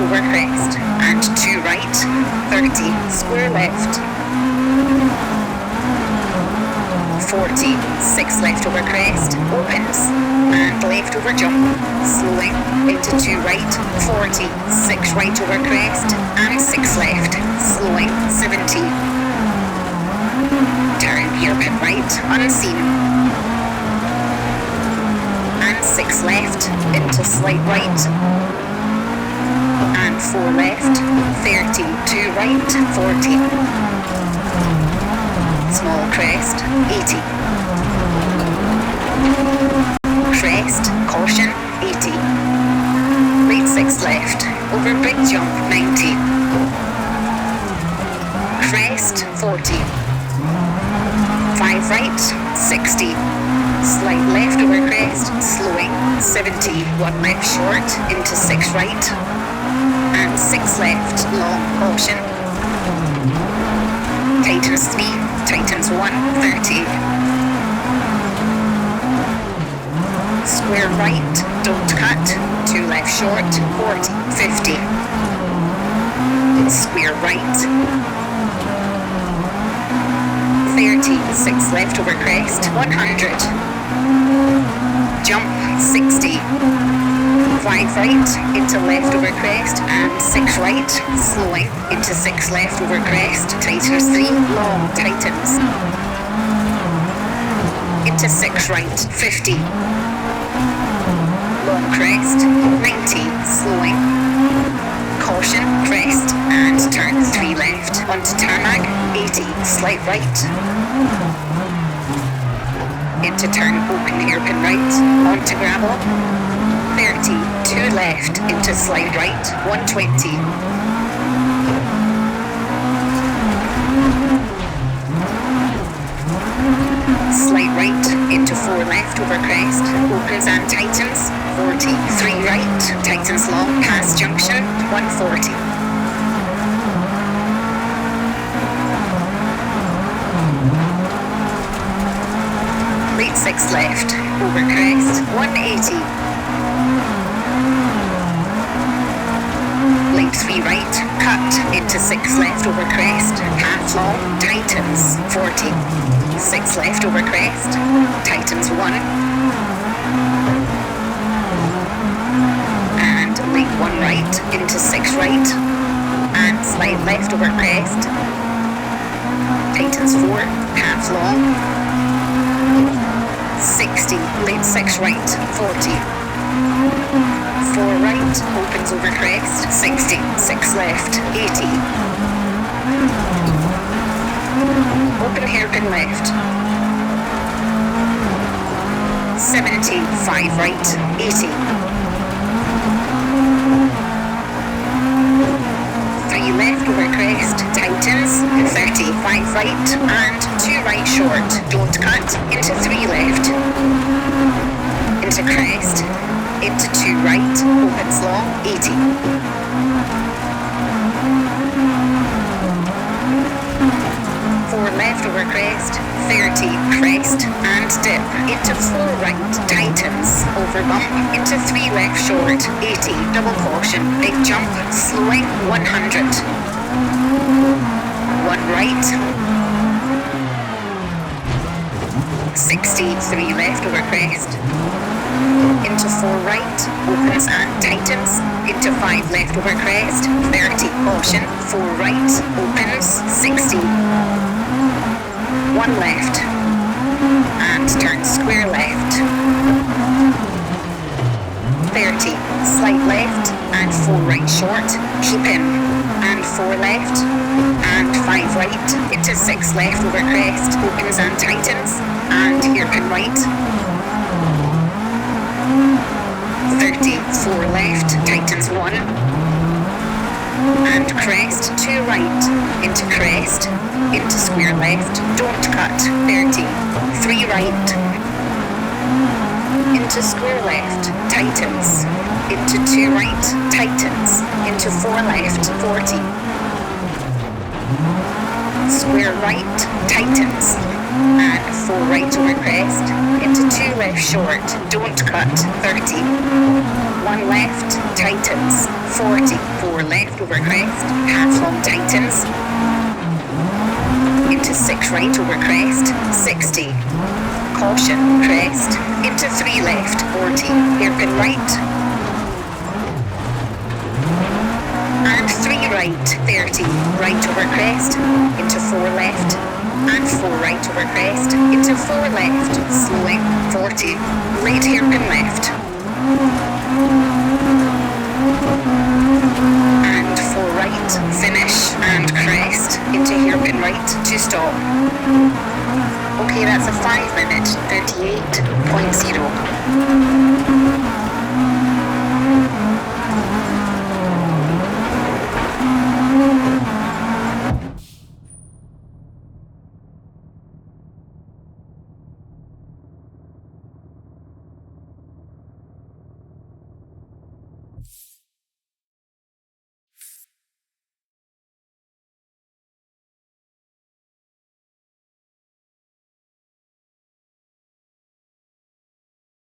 over crest, and 2 right, 30, square left, 40, 6 left over crest, opens, and left over jump, slowing, into 2 right, 40, 6 right over crest, and 6 left, slowing, 70, turn hairpin right, unseen, and 6 left, into slight right, and 4 left, 30, 2 right, 40, small crest, 80, crest, caution, 80, right 6 left, over big jump, 90, crest, 40, 5 right, 60, slight left over crest, slowing, 70, 1 left short, into 6 right, and 6 left, long, caution, tightens 3, tightens 1, 30, square right, don't cut, 2 left short, 40, 50, square right, 30, 6 left over crest, 100, jump, 60, 5 right, into left over crest, and 6 right, slowing, into 6 left over crest, tightens 3, long, tightens, into 6 right, 50, long crest, 90, slowing, caution, crest, and turn 3 left, onto tarmac, 80, slight right, into turn open hairpin right, onto gravel, 30, 2 left, into slight right, 120, slight right, into 4 left over crest, opens and tightens, 40, 3 right, tightens long, past junction, 140. Right 6 left, over crest, 180. Left 3 right, cut, into 6 left over crest, half long, tightens, 40. 6 left over crest, tightens 1. And late 1 right, into 6 right, and slide left over crest, tightens 4, half long, 60, late 6 right, 40, 4 right, opens over crest, 60, 6 left, 80, open hairpin left, 70, 5 right, 80, 3 left over crest, tightens, 30, 5 right, and 2 right short, don't cut, into 3 left, into crest, into 2 right, opens long, 80. 4 left over crest, 30, crest, and dip, into 4 right, tightens, over bump, into 3 left short, 80, double caution, big jump, slowing, 100. 1 right, 60, 3 left over crest, into 4 right, opens and tightens, into 5 left over crest, 30, caution, 4 right, opens, 60, 1 left, and turn square left, 30, slight left, and 4 right short, keep in, and 4 left, and 5 right, into 6 left over crest, opens and tightens, and hairpin right, 30, 4 left, tightens 1, and crest, 2 right, into crest, into square left, don't cut, 30, 3 right, into square left, tightens, into 2 right, tightens, into 4 left, 40, square right, tightens, and 4 right over crest, into 2 left short, don't cut, 30, 1 left, tightens, 40, 4 left over crest, half long tightens, into 6 right over crest, 60, caution, crest, into 3 left, 40, hairpin right, and 3 right, 30, right over crest, into 4 left, and 4 right over crest, into 4 left, slowing, 40, right hairpin left, and 4 right, finish, and crest, into hairpin right, to stop. Okay, that's a 5 minute, 38.0.